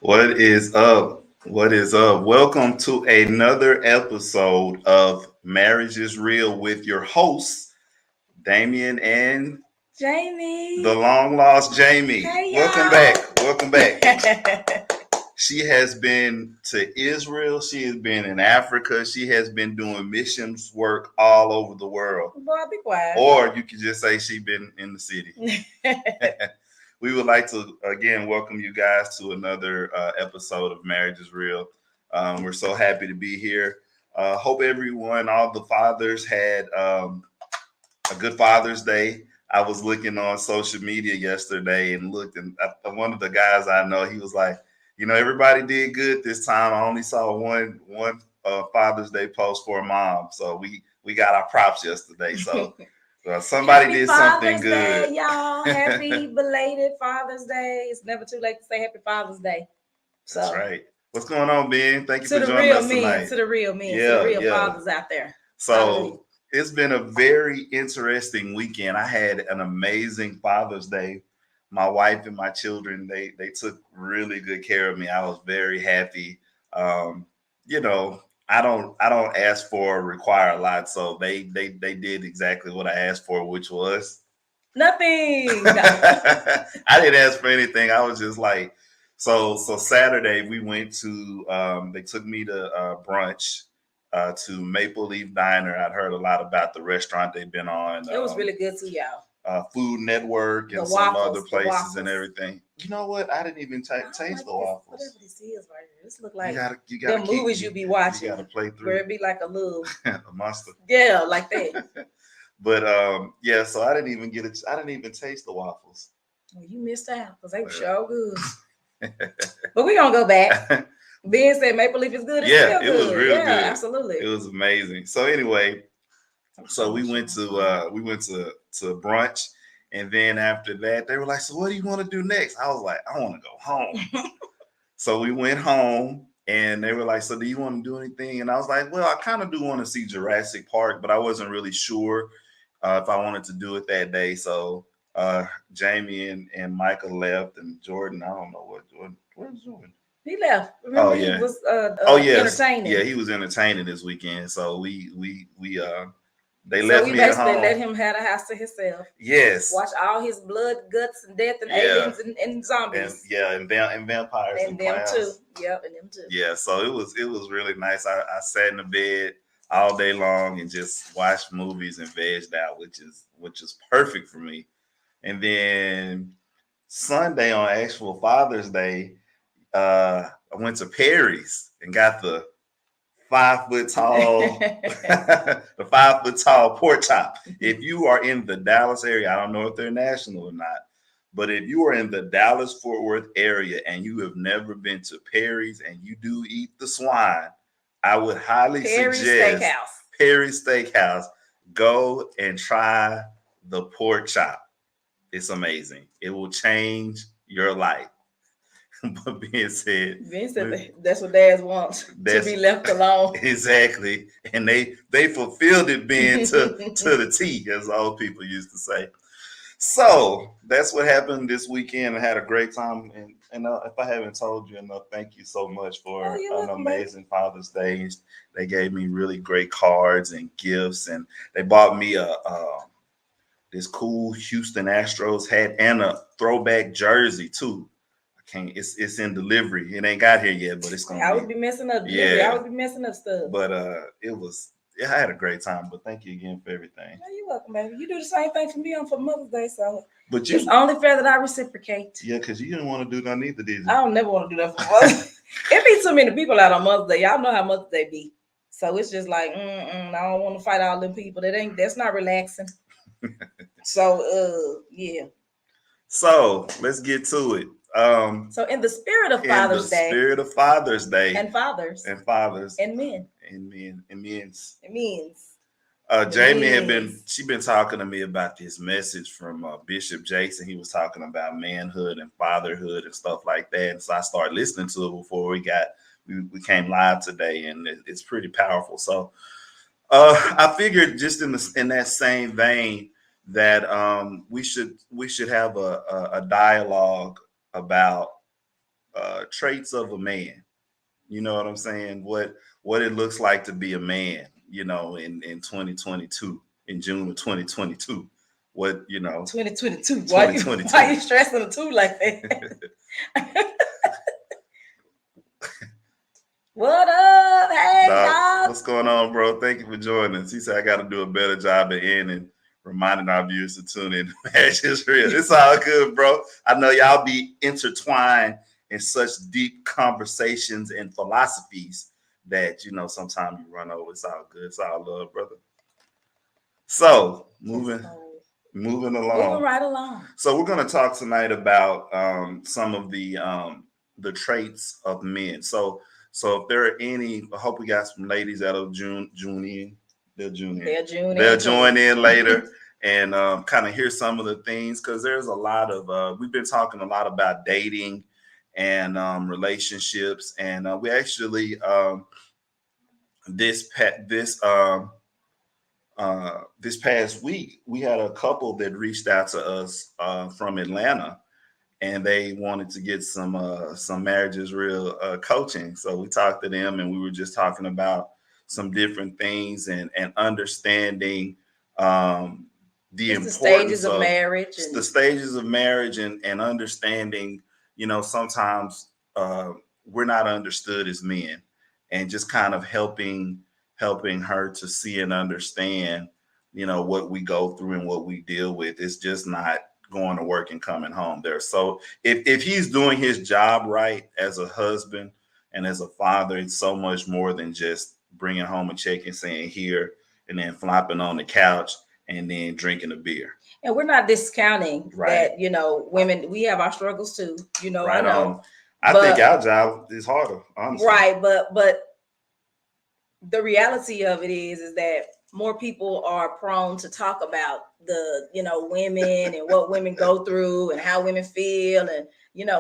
What is up? What is up? Welcome to another episode of Marriage is Real with your hosts, Damien and Jamie. the long lost Jamie. Hey, Welcome y'all. back. Welcome back. She has been to Israel. She has been in Africa. She has been doing missions work all over the world. Boy, be quiet. Or you could just say she's been in the city. We would like to again welcome you guys to another episode of Marriage is Real. We're so happy to be here. Hope everyone, all the fathers, had a good Father's Day. I was looking on social media yesterday and looked, and one of the guys I know, he was like, everybody did good this time. I only saw one Father's Day post for a mom, so we got our props yesterday. So. Somebody Happy did Father's something Day, good. y'all. Happy belated Father's Day. It's never too late to say Happy Father's Day. So, that's right. What's going on, Ben? Thank you to for the joining real us men, tonight. to the real men, to the real fathers out there. So it's been a very interesting weekend. I had an amazing Father's Day. My wife and my children, they took really good care of me. I was very happy. You know, I don't ask for or require a lot, so they did exactly what I asked for, which was nothing. I didn't ask for anything. I was just like, so Saturday we went to they took me to brunch to Maple Leaf Diner. I'd heard a lot about the restaurant they've been on. It was really good too, y'all. Food Network and some other places and everything. You know what? I didn't even taste the waffles. Whatever this is right here. This look like you gotta the movies you be watching. You gotta play through. Where it be like a little a monster. Yeah, like that. But yeah, so I didn't even taste the waffles. Well, you missed out because they were so good. But we're gonna go back. Ben said Maple Leaf is good. It's yeah, still it was real good. Absolutely. It was amazing. So anyway, so we went to brunch, and then after that, they were like, "So what do you want to do next?" I was like, "I want to go home." So we went home, and they were like, "So do you want to do anything?" And I was like, "Well, I kind of do want to see Jurassic Park, but I wasn't really sure if I wanted to do it that day." So Jamie and Michael left, and Jordan, I don't know what Jordan. Where's Jordan? He left. Remember, he was entertaining. Yeah, he was entertaining this weekend. So we they so left we me at basically home. let him have a house to himself. Yes. Watch all his blood, guts, and death, and aliens and zombies. And vampires and them clowns. too. Yep, and them too. Yeah, so it was really nice. I sat in the bed all day long and just watched movies and vegged out, which is perfect for me. And then Sunday on actual Father's Day, I went to Perry's and got the 5 foot tall, the 5 foot tall pork chop. If you are in the Dallas area, I don't know if they're national or not, but if you are in the Dallas Fort Worth area and you have never been to Perry's and you do eat the swine, I would highly suggest Perry's Steakhouse. Go and try the pork chop. It's amazing. It will change your life. But Ben said that's what dads want, to be left alone. Exactly. And they fulfilled it, Ben, to the T, as old people used to say. So that's what happened this weekend. I had a great time. And if I haven't told you enough, thank you so much for an amazing Father's Day. They gave me really great cards and gifts, and they bought me this cool Houston Astros hat and a throwback jersey too. It's in delivery. It ain't got here yet, but it's gonna. I would be messing up. Yeah, I would be messing up stuff. But I had a great time. But thank you again for everything. No, you're welcome, baby. You do the same thing for me for Mother's Day, so but it's only fair that I reciprocate. Yeah, because you didn't want to do that either, did you? I don't never want to do that for Mother's. It be too many people out on Mother's Day. Y'all know how Mother's Day be. So it's just like, I don't want to fight all them people. That's not relaxing. So yeah. So let's get to it. So in the spirit of in Father's the Day spirit of Father's Day and fathers and fathers and men, and men and men's. it means Jamie had means. been talking to me about this message from Bishop Jason. He was talking about manhood and fatherhood and stuff like that. And so I started listening to it before we came live today, and it's pretty powerful. So I figured just in that same vein that we should have a dialogue about traits of a man. You know what I'm saying? What it looks like to be a man, in 2022, in June of 2022. What, 2022. Why you 2022. stressing the two like that? What up? Hey, dog. What's going on, bro? Thank you for joining us. He said I got to do a better job at ending, reminding our viewers to tune in. It's just real. It's all good, bro. I know y'all be intertwined in such deep conversations and philosophies that sometimes you run over. It's all good. It's all love, brother. So moving along. Moving right along. So we're going to talk tonight about some of the traits of men. So if there are any, I hope we got some ladies that'll June in. They'll join in later and kind of hear some of the things, because there's a lot of we've been talking a lot about dating and relationships, and we actually this past week we had a couple that reached out to us from Atlanta, and they wanted to get some Marriage is Real coaching. So we talked to them, and we were just talking about some different things and understanding the importance stages of marriage, the stages of marriage, and understanding, sometimes we're not understood as men, and just kind of helping her to see and understand, what we go through and what we deal with. It's just not going to work and coming home there. So if he's doing his job right as a husband and as a father, it's so much more than just bringing home a check and saying here, and then flopping on the couch and then drinking a beer. And we're not discounting that, women, we have our struggles too. Right, I know. I think our job is harder, honestly. Right, but the reality of it is that more people are prone to talk about the, women and what women go through and how women feel. And,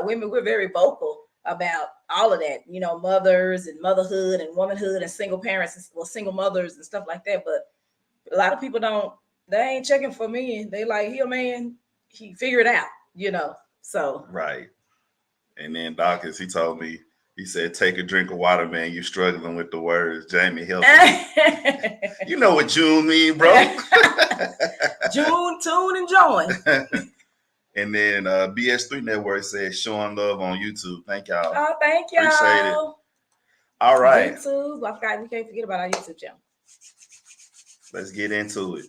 women, we're very vocal about all of that, mothers and motherhood and womanhood and single parents, and single mothers and stuff like that. But a lot of people they ain't checking for me. They like, he a man, he figure it out, so. Right. And then Dawkins, he told me, he said, take a drink of water, man. You're struggling with the words. Jamie, help me. You know what June mean, bro. June, tune, and join. And then BS3 Network says, showing love on YouTube. Thank y'all. Oh, thank y'all. Appreciate it. All right. YouTube. We can't forget about our YouTube channel. Let's get into it.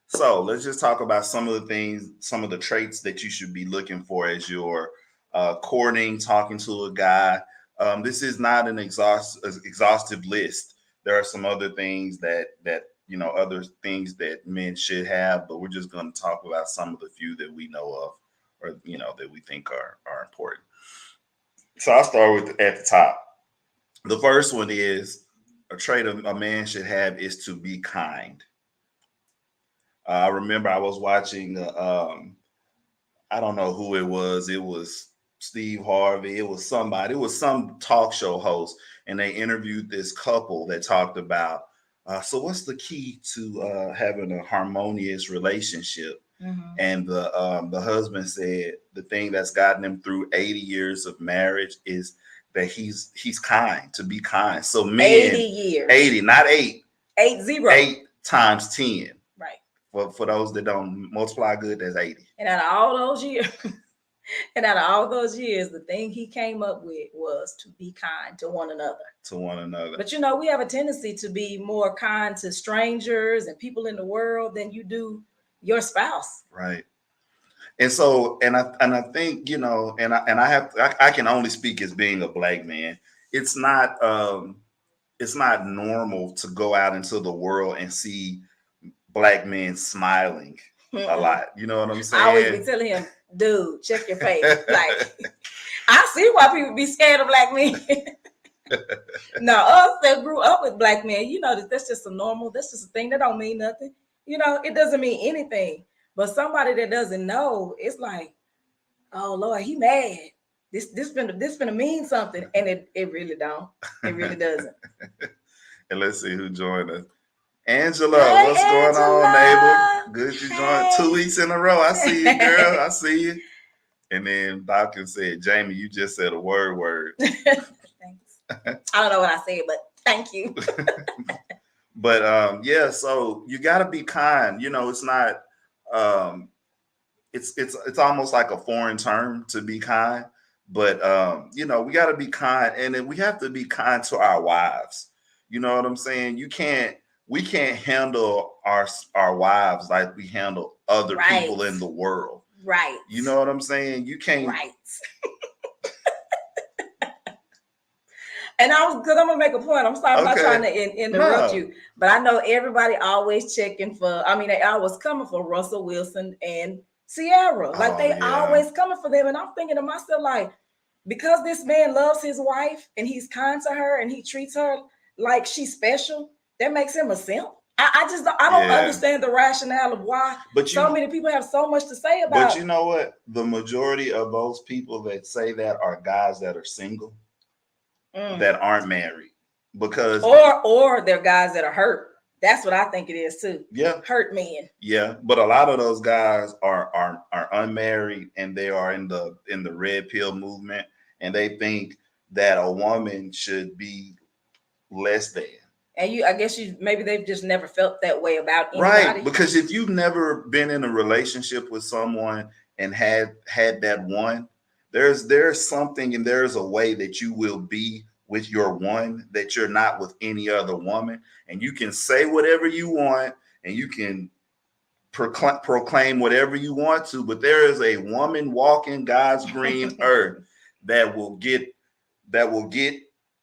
So let's just talk about some of the things, some of the traits that you should be looking for as you're courting, talking to a guy. This is not an exhaustive list. There are some other things that other things that men should have, but we're just going to talk about some of the few that we know of, or that we think are important. So I'll start with at the top. The first one is a trait a man should have is to be kind. I remember I was watching, I don't know who it was. It was Steve Harvey. It was somebody. It was some talk show host, and they interviewed this couple that talked about, so what's the key to having a harmonious relationship? Mm-hmm. And the husband said the thing that's gotten him through 80 years of marriage is that he's kind, to be kind. So men, 80 years, 80, not 8, 80, 8 times 10. Right. For those that don't multiply good, that's 80. And out of all those years, the thing he came up with was to be kind to one another. To one another. But we have a tendency to be more kind to strangers and people in the world than you do your spouse. Right. And so, and I think, I can only speak as being a Black man. It's not normal to go out into the world and see Black men smiling a lot. You know what I'm saying? I always be telling him, dude, check your face. Like, I see why people be scared of black men. Now, us that grew up with black men, you know, that's just a normal, that's just a thing that don't mean nothing. You know, it doesn't mean anything. But somebody that doesn't know, it's like, oh Lord, he mad. This finna mean something. And it really don't. It really doesn't. And let's see who joined us. Angela, Hey, what's going on, Angela. neighbor? Good you Hey. joined 2 weeks in a row. I see you, girl. I see you. And then Dawkins said, Jamie, you just said a word. Thanks. I don't know what I said, but thank you. But yeah, so you gotta be kind. You know, it's not it's almost like a foreign term to be kind. But you know, we gotta be kind, and then we have to be kind to our wives. You know what I'm saying? We can't handle our wives like we handle other people in the world. Right. You know what I'm saying? You can't. Right. And I'm gonna make a point. I'm sorry, I'm not trying to interrupt you, but I know everybody always checking for. I mean, they always coming for Russell Wilson and Ciara. Like they always coming for them, and I'm thinking to myself, like, because this man loves his wife and he's kind to her and he treats her like she's special, that makes him a simp. I don't understand the rationale of why so many people have so much to say about. But you know what? The majority of those people that say that are guys that are single, that aren't married, because or they're guys that are hurt. That's what I think it is too. Yeah, hurt men. Yeah, but a lot of those guys are unmarried, and they are in the red pill movement, and they think that a woman should be less than. And I guess maybe they've just never felt that way about anybody. Right, because if you've never been in a relationship with someone and had that one, there's something and there's a way that you will be with your one that you're not with any other woman, and you can say whatever you want and you can proclaim whatever you want to, but there is a woman walking God's green earth that will get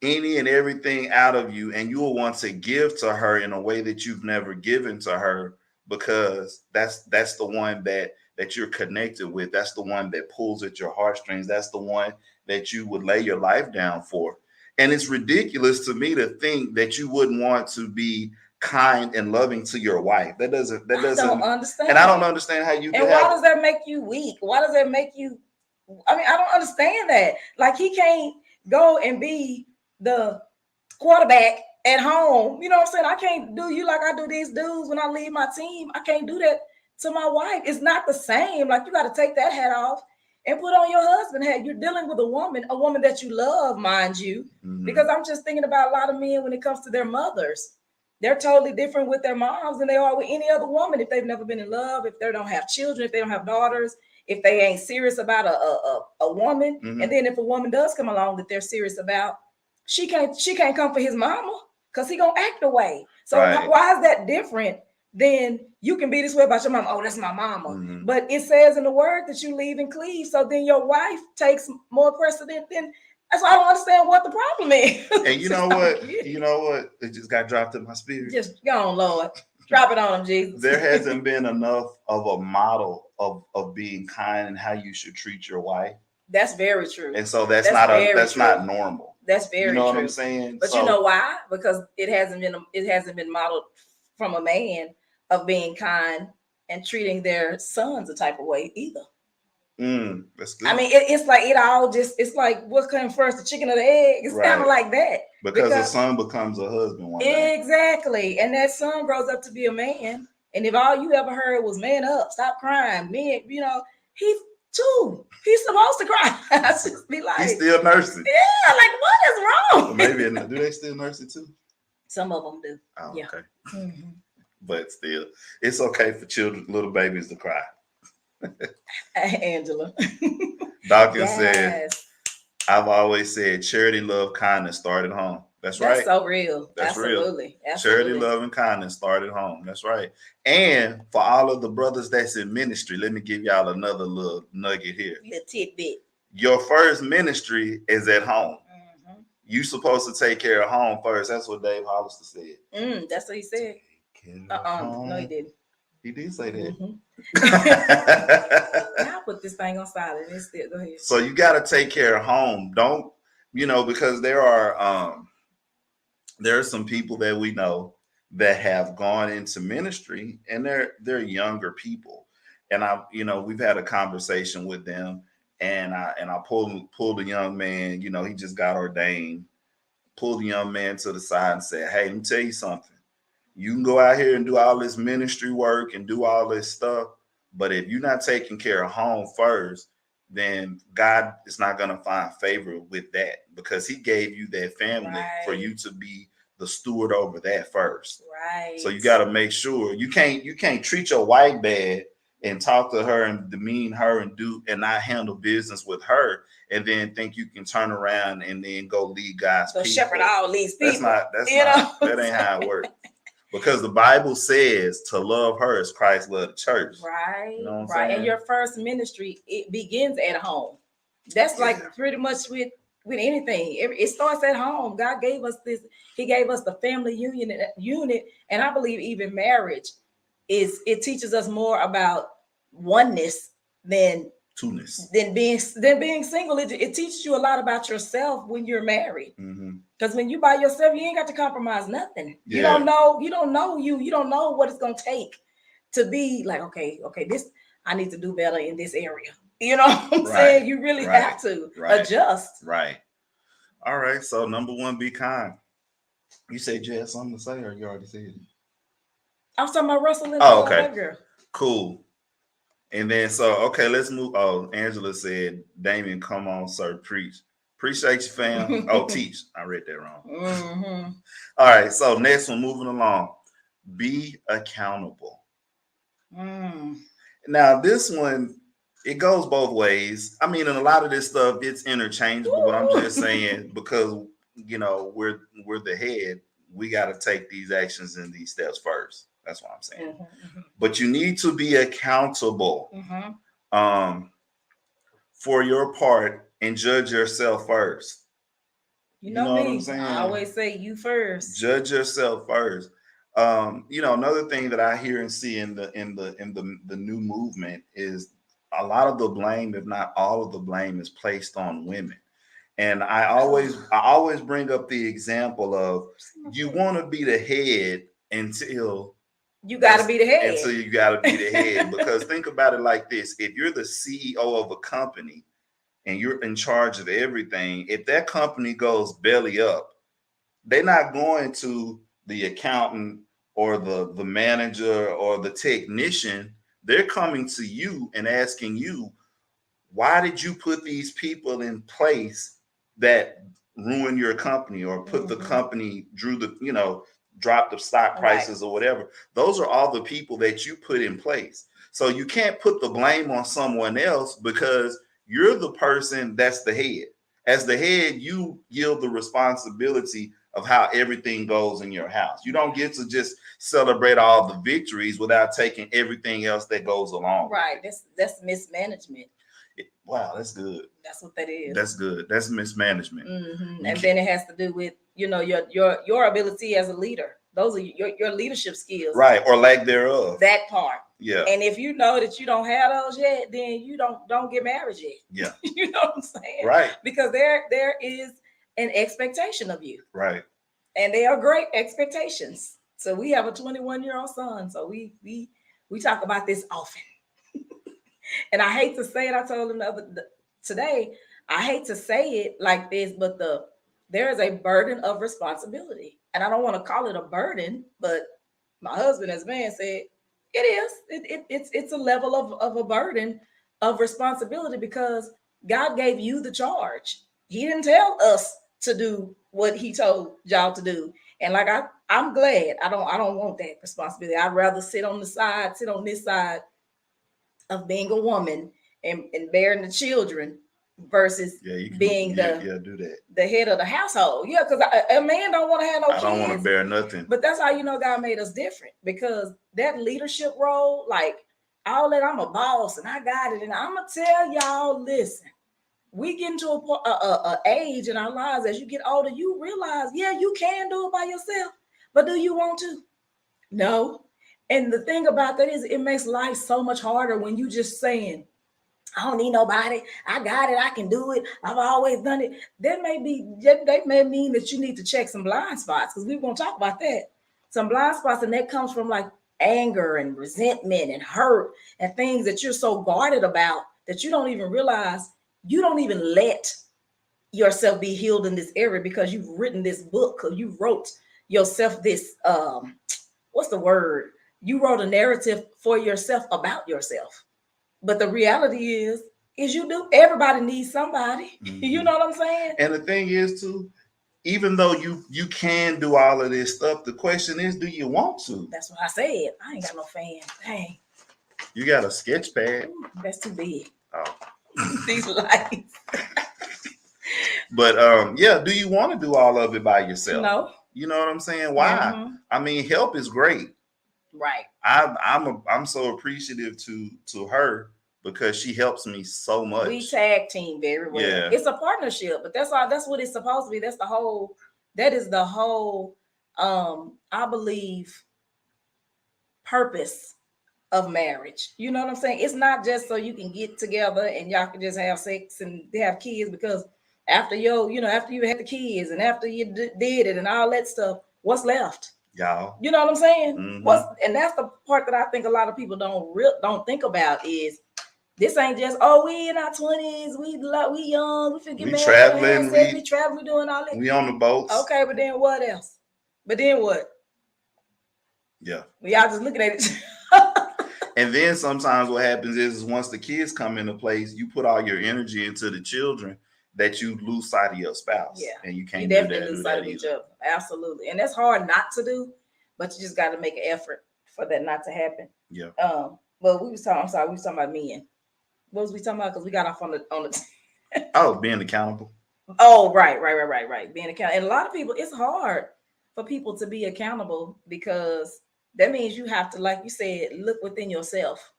any and everything out of you, and you will want to give to her in a way that you've never given to her, because that's the one that you're connected with. That's the one that pulls at your heartstrings. That's the one that you would lay your life down for. And it's ridiculous to me to think that you wouldn't want to be kind and loving to your wife. That doesn't I don't understand. And I don't understand how you can. And why does that make you weak? Why does that make you? I mean, I don't understand that. Like, he can't go and be the quarterback at home. You know what I'm saying? I can't do you like I do these dudes when I leave my team. I can't do that to my wife. It's not the same. Like, you got to take that hat off and put on your husband hat. You're dealing with a woman that you love, mind you, because I'm just thinking about a lot of men when it comes to their mothers. They're totally different with their moms than they are with any other woman. If they've never been in love, if they don't have children, if they don't have daughters, if they ain't serious about a woman. And then if a woman does come along that they're serious about, she can't come for his mama because he gonna act away. So why is that different than you can be this way about your mama? Oh, that's my mama. But it says in the word that you leave and cleave. So then your wife takes more precedent than. So I don't understand what the problem is. And you know what? You know what? It just got dropped in my spirit. Just go on, Lord. Drop it on him, Jesus. There hasn't been enough of a model of being kind and how you should treat your wife. That's very true. And so that's not normal. That's very true. You know what I'm saying? But you know why? Because it hasn't been modeled from a man of being kind and treating their sons a type of way either. That's good. I mean, it's like it's like what came first, the chicken or the egg? It's kind of like that. Because the son becomes a husband one day. Exactly. And that son grows up to be a man. And if all you ever heard was man up, stop crying, man, you know, he's 2. He's supposed to cry. I just be like, he's still nursing. Yeah, like what is wrong? Maybe do they still nurse it too? Some of them do. Oh, yeah. Okay. But still, it's okay for little babies to cry. Angela. Dawkins said, I've always said charity, love, kindness start at home. That's right. That's so real. That's Absolutely. real. Charity, love, and kindness start at home. That's right. And for all of the brothers that's in ministry, let me give y'all another little nugget here. Little tidbit. Your first ministry is at home. You supposed to take care of home first. That's what Dave Hollister said. That's what he said. No, he didn't. He did say that. Now I put this thing on silent. Instead, go ahead. So you got to take care of home. Don't, because there are some people that we know that have gone into ministry, and they're younger people. And we've had a conversation with them, and I pulled a young man, he just got ordained, pulled the young man to the side and said, "Hey, let me tell you something. You can go out here and do all this ministry work and do all this stuff, but if you're not taking care of home first, then God is not going to find favor with that, because he gave you that family for you to be the steward over that first." Right. So you got to make sure you can't treat your wife bad and talk to her and demean her and not handle business with her, and then think you can turn around and then go lead God's people. Shepherd all these people. That ain't how it works. Because the Bible says to love her as Christ loved the church. Right. You know what I'm right. saying? And your first ministry, it begins at home. That's like pretty much with anything. It starts at home. God gave us this. He gave us the family unit. And I believe even marriage it teaches us more about oneness than two-ness. Than being single. It teaches you a lot about yourself when you're married. Because when you by yourself, you ain't got to compromise nothing. Yeah. You don't know you don't know what it's gonna take to be like, okay, this I need to do better in this area. You know what I'm saying? You really have to adjust. Right. All right. So number 1, be kind. You said you had something to say, or you already said it? I was talking about wrestling. Oh, okay. Girl. Cool. And then, let's move. Oh, Angela said, "Damien, come on, sir, preach." Appreciate you, fam. Oh, teach. I read that wrong. All right. So next one, moving along. Be accountable. Now, this one, it goes both ways. I mean, and a lot of this stuff, it's interchangeable, but I'm just saying, because, we're the head, we got to take these actions and these steps first. That's what I'm saying. But you need to be accountable for your part and judge yourself first. You know me. What I'm saying? I always say you first. Judge yourself first. Another thing that I hear and see in the new movement is a lot of the blame, if not all of the blame, is placed on women. And I always bring up the example of, you want to be the head until you got to be the head. Until you got to be the head. Because think about it like this. If you're the CEO of a company and you're in charge of everything, if that company goes belly up, they're not going to the accountant or the manager or the technician. They're coming to you and asking you, why did you put these people in place that ruin your company, or put the company, drop the stock prices or whatever? Those are all the people that you put in place. So you can't put the blame on someone else, because you're the person that's the head. As the head, you yield the responsibility of how everything goes in your house. You don't get to just celebrate all the victories without taking everything else that goes along. Right. That's mismanagement. Wow, that's good. That's what that is. That's good. That's mismanagement. And then it has to do with, your ability as a leader. Those are your leadership skills. Right, or lack thereof. That part. Yeah. And if you know that you don't have those yet, then you don't get married yet. Yeah. You know what I'm saying? Right. Because there is an expectation of you. Right. And they are great expectations. So we have a 21-year-old son. So we talk about this often. And I hate to say it. I told him today, I hate to say it like this, but there is a burden of responsibility. And I don't want to call it a burden, but my husband, as man, said it is. It's a level of a burden of responsibility, because God gave you the charge. He didn't tell us to do what he told y'all to do. And like I'm glad I don't want that responsibility. I'd rather sit on this side of being a woman and bearing the children versus being the head of the household. Yeah, because a man don't want to have no kids. I don't want to bear nothing. But that's how God made us different, because that leadership role, like all that, I'm a boss and I got it. And I'm going to tell y'all, listen, we get into a age in our lives, as you get older, you realize, you can do it by yourself, but do you want to? No. And the thing about that is it makes life so much harder when you just saying, I don't need nobody. I got it. I can do it. I've always done it. That may mean that you need to check some blind spots, because we're gonna talk about that. Some blind spots, and that comes from like anger and resentment and hurt and things that you're so guarded about that you don't even realize. You don't even let yourself be healed in this area because you've written this book, or you wrote yourself this what's the word? You wrote a narrative for yourself about yourself. But the reality is you do. Everybody needs somebody. Mhm. You know what I'm saying? And the thing is too, even though you can do all of this stuff, the question is, do you want to? That's what I said. I ain't got no fan. Dang. You got a sketch pad. Ooh, that's too big. Oh. These lights. But yeah, do you want to do all of it by yourself? No. You know what I'm saying? Why? Mhm. I mean, help is great. Right. I'm so appreciative to her because she helps me so much. We tag team very well. Yeah. It's a partnership, but that's all. That's what it's supposed to be. That's the whole. That is the whole. I believe purpose of marriage. You know what I'm saying? It's not just so you can get together and y'all can just have sex and have kids, because after after you had the kids and after you did it and all that stuff, what's left? Y'all. You know what I'm saying? Mhm. And that's the part that I think a lot of people don't think about is this ain't just we in our 20s, we young, we finna get We married, traveling, we traveling, we doing all that. We on the boats. Okay, but then what else? But then what? Yeah. Y'all just looking at it. And then sometimes what happens is once the kids come into place, you put all your energy into the children that you lose sight of your spouse. Yeah. And you can't You do definitely that, lose do sight that of each either. other. Absolutely. And that's hard not to do, but you just got to make an effort for that not to happen. Yeah. But we was talking about men. What was we talking about? Because we got off on the Oh, being accountable. Oh, right. Being accountable. And a lot of people, it's hard for people to be accountable because that means you have to, like you said, look within yourself.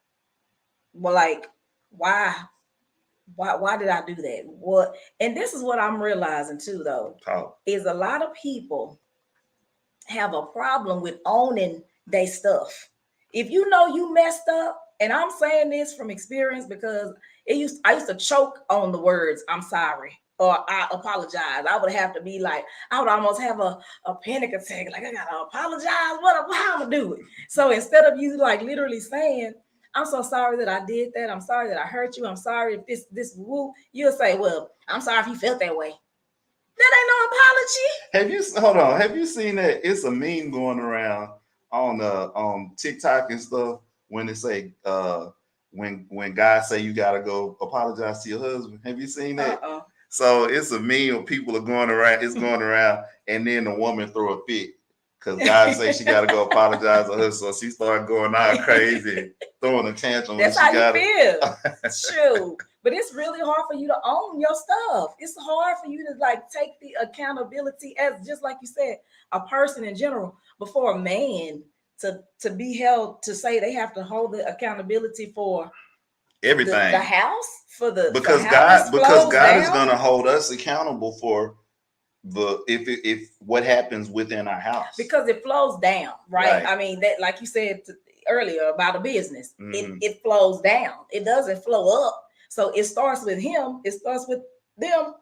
Well, like, why did I do that? What? And this is what I'm realizing too, though, is a lot of people have a problem with owning their stuff. If you know you messed up, and I'm saying this from experience because I used to choke on the words "I'm sorry" or "I apologize." I would have to be like, I would almost have a panic attack, like I gotta apologize. How I'm gonna do it? So instead of you like literally saying, "I'm so sorry that I did that. I'm sorry that I hurt you. I'm sorry if this woo," you'll say, "Well, I'm sorry if you felt that way." That ain't no apology. Have you seen that? It's a meme going around on TikTok and stuff when they say when guys say you gotta go apologize to your husband. Have you seen that? So it's a meme of people are going around, it's going around, and then the woman throw a fit because guys say she gotta go apologize to her. So she started going out crazy, throwing a tantrum. That's how you feel. Shoot. But it's really hard for you to own your stuff. It's hard for you to like take the accountability as, just like you said, a person in general, before a man to be held to say they have to hold the accountability for everything. The house, for the because God is gonna hold us accountable for if what happens within our house. Because it flows down, right? I mean, that, like you said earlier about a business, it flows down. It doesn't flow up. So it starts with him, it starts with them,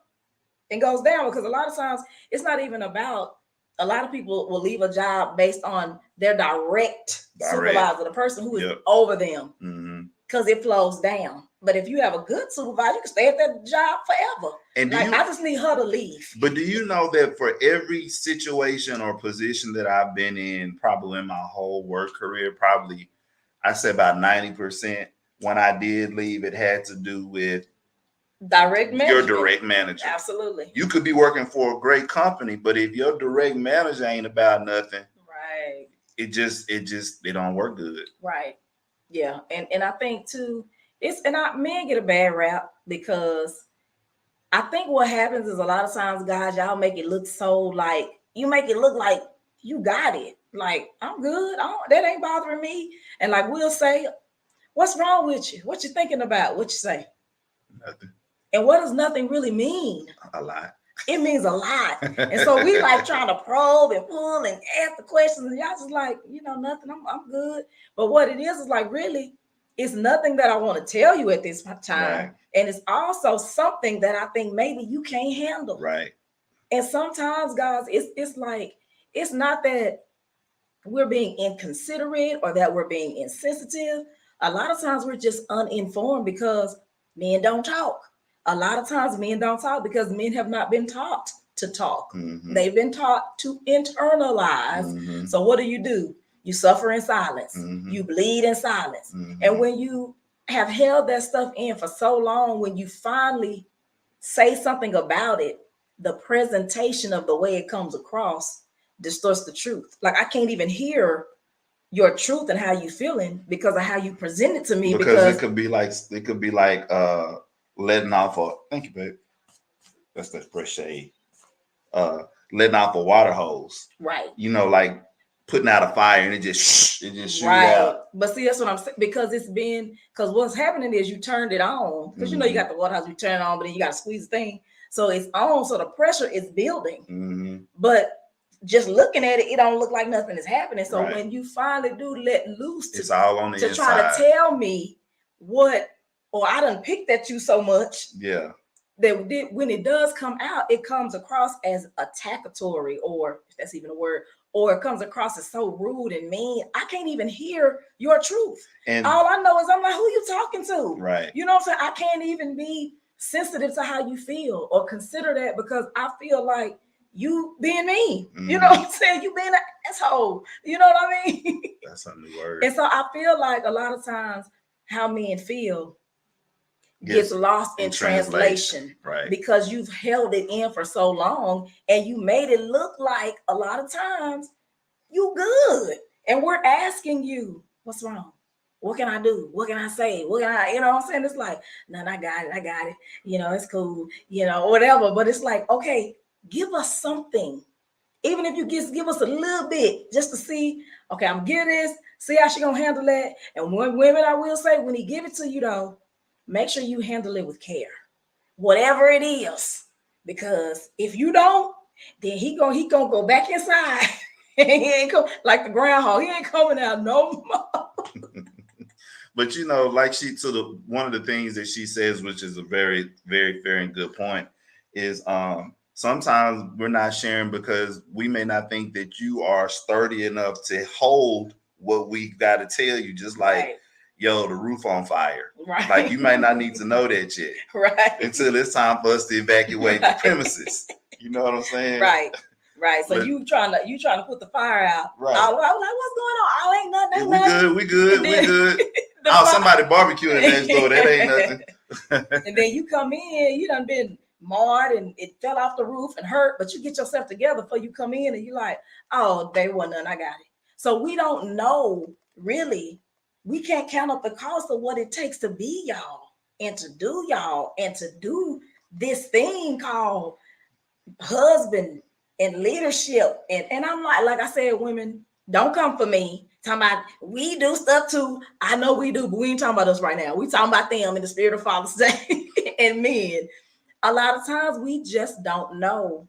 and goes down. Because a lot of times it's not even about, a lot of people will leave a job based on their direct supervisor, the person who is over them, because it flows down. But if you have a good supervisor, you can stay at that job forever. And I just need her to leave. But do you know that for every situation or position that I've been in, probably in my whole work career, probably I say about 90%, when I did leave, it had to do with your direct manager. Absolutely. You could be working for a great company, but if your direct manager ain't about nothing, right, it don't work good. Right. Yeah. And I think too, men get a bad rap because I think what happens is a lot of times, guys, y'all make it look so like, you make it look like you got it. Like, I'm good. That ain't bothering me. And like we'll say, what's wrong with you? What you thinking about? What you say? Nothing. And what does nothing really mean? A lot. it means a lot. And so we like trying to probe and pull and ask the questions, and y'all just like, nothing. I'm good. But what it is like, really, it's nothing that I want to tell you at this time. Right. And it's also something that I think maybe you can't handle. Right. And sometimes, guys, it's like, it's not that we're being inconsiderate or that we're being insensitive. A lot of times we're just uninformed because men don't talk. A lot of times men don't talk because men have not been taught to talk. Mm-hmm. They've been taught to internalize. Mm-hmm. So what do? You suffer in silence. Mm-hmm. You bleed in silence. Mm-hmm. And when you have held that stuff in for so long, when you finally say something about it, the presentation of the way it comes across distorts the truth. Like, I can't even hear your truth and how you feeling because of how you present it to me. Because it could be like letting off a, thank you, babe. That's that fresh shade. Letting off a water hose. Right. Like putting out a fire and it just shoots right. out. But see, that's what I'm saying, because because what's happening is you turned it on. Because you got the water hose, you turn it on, but then you got to squeeze the thing. So it's on, so the pressure is building. Mm-hmm. But just looking at it, it don't look like nothing is happening. So right. when you finally do let loose it's all on the to inside. try to tell me what, or I done picked at you so much. Yeah. That when it does come out, it comes across as attackatory, or if that's even a word, or it comes across as so rude and mean. I can't even hear your truth. And all I know is I'm like, who you talking to? Right. You know what I'm saying? I can't even be sensitive to how you feel or consider that, because I feel like you being mean. Mm-hmm. You know what I'm saying? You being an asshole. You know what I mean? That's a new word. And so I feel like a lot of times how men feel gets lost in translation. Right. Because you've held it in for so long and you made it look like a lot of times you good. And we're asking you, what's wrong? What can I do? What can I say? What can I, what I'm saying? It's like, no, I got it. It's cool, whatever. But it's like, okay, give us something. Even if you give us a little bit just to see, okay, I'm getting this, see how she gonna handle that. And when women, I will say, when he give it to you though, make sure you handle it with care, whatever it is. Because if you don't, then he gonna go back inside. He ain't come like the groundhog. He ain't coming out no more. But like one of the things that she says, which is a very, very fair and good point, is sometimes we're not sharing because we may not think that you are sturdy enough to hold what we got to tell you. Just like, right. Yo, the roof on fire. Right. Like, you might not need to know that yet. Right. Until it's time for us to evacuate the premises. You know what I'm saying? Right. Right. So you trying to put the fire out. Right. I was like, what's going on? Oh, ain't nothing. We good. Somebody barbecuing next door. That ain't nothing. And then you come in, you done been marred and it fell off the roof and hurt, but you get yourself together before you come in and you like, oh, there wasn't none, I got it. So we don't know, really. We can't count up the cost of what it takes to be y'all and to do y'all and to do this thing called husband and leadership. And I'm like I said, women, don't come for me. Talking about we do stuff too. I know we do, but we ain't talking about us right now. We talking about them in the spirit of Father's Day. And men, a lot of times we just don't know.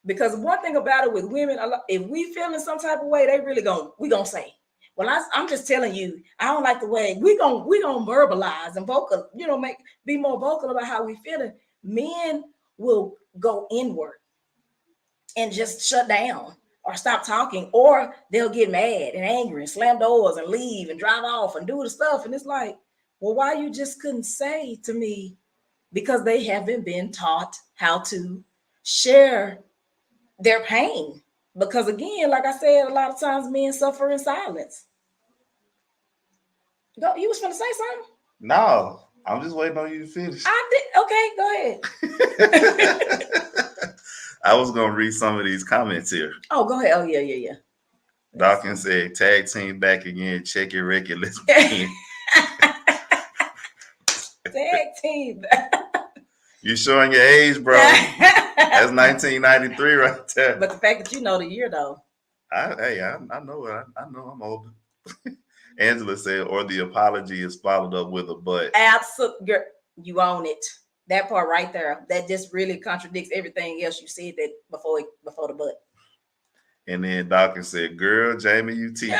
Because one thing about it with women, if we feel in some type of way, they really we gonna say, well, I'm just telling you, I don't like the way we gonna verbalize and vocal, be more vocal about how we feeling. Men will go inward and just shut down or stop talking, or they'll get mad and angry and slam doors and leave and drive off and do the stuff. And it's like, well, why you just couldn't say to me? Because they haven't been taught how to share their pain. Because again, like I said, a lot of times men suffer in silence. Go, you was gonna say something? No, I'm just waiting on you to finish. I did. Okay, go ahead. I was gonna read some of these comments here. Oh, go ahead. Oh, yeah. Dawkins said, "Tag team back again. Check your record. Let's begin." Tag team. You showing your age, bro? That's 1993 right there. But the fact that you know the year, though. I know it. I know I'm older. Angela said, or the apology is followed up with a but. Absolutely. You own it. That part right there, that just really contradicts everything else you said that before the but. And then Dawkins said, "Girl, Jamie, you teaching."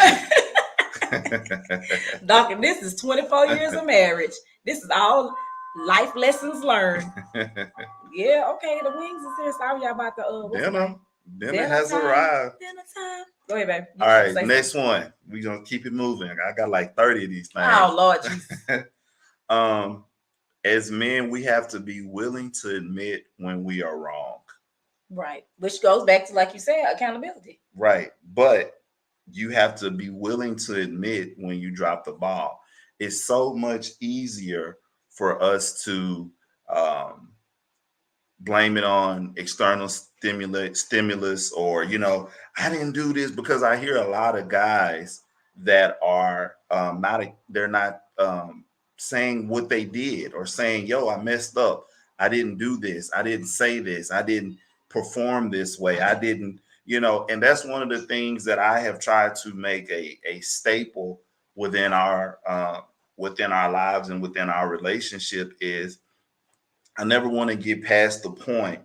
Doctor, this is 24 years of marriage. This is all life lessons learned. Yeah, okay. The wings is here. Sorry, y'all about the Dinner has arrived. Dinner time. Go ahead, baby. All right, next one. We're gonna keep it moving. I got like 30 of these things. Oh Lord Jesus. As men, we have to be willing to admit when we are wrong. Right. Which goes back to, like you said, accountability. Right. But you have to be willing to admit when you drop the ball. It's so much easier for us to blame it on external stimulus, or, I didn't do this, because I hear a lot of guys that are they're not saying what they did, or saying, yo, I messed up. I didn't do this. I didn't say this. I didn't perform this way. I didn't, and that's one of the things that I have tried to make a staple within our lives and within our relationship is I never want to get past the point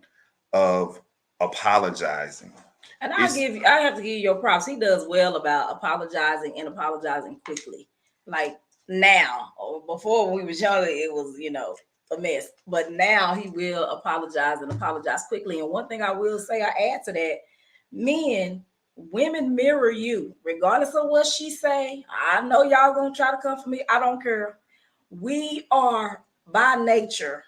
of apologizing. And I have to give you your props. He does well about apologizing and apologizing quickly. Like now, or before when we was younger, it was, a mess. But now he will apologize and apologize quickly. And one thing I will say, I add to that, women mirror you, regardless of what she say. I know y'all gonna try to come for me. I don't care. We are by nature,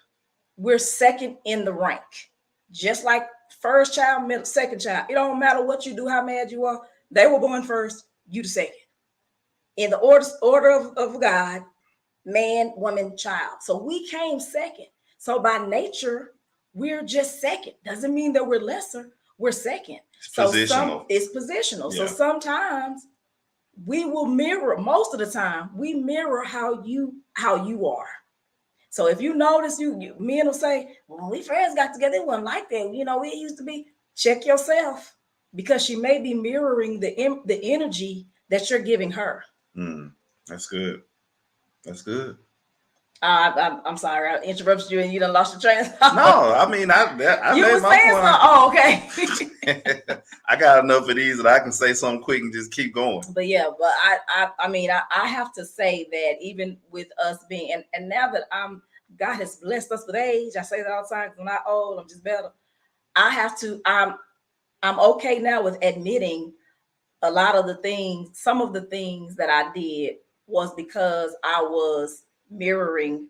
we're second in the rank. Just like first child, middle, second child. It don't matter what you do, how mad you are. They were born first, you the second. In the order of God, man, woman, child. So we came second. So by nature, we're just second. Doesn't mean that we're lesser. We're second. It's positional. It's positional. Yeah. So sometimes we will mirror, most of the time, we mirror how you are. So if you notice, men will say, well, when we first got together, it wasn't like that. We used to be. Check yourself, because she may be mirroring the energy that you're giving her. That's good. That's good. I'm sorry, I interrupted you and you done lost your train of thought. No, I mean, I you made were my saying point. something. Oh, okay. I got enough of these that I can say something quick and just keep going. But yeah, but I have to say that even with us being, and now that God has blessed us with age, I say that all the time, because I'm not old, I'm just better. I'm okay now with admitting a lot of the things, some of the things that I did was because I was mirroring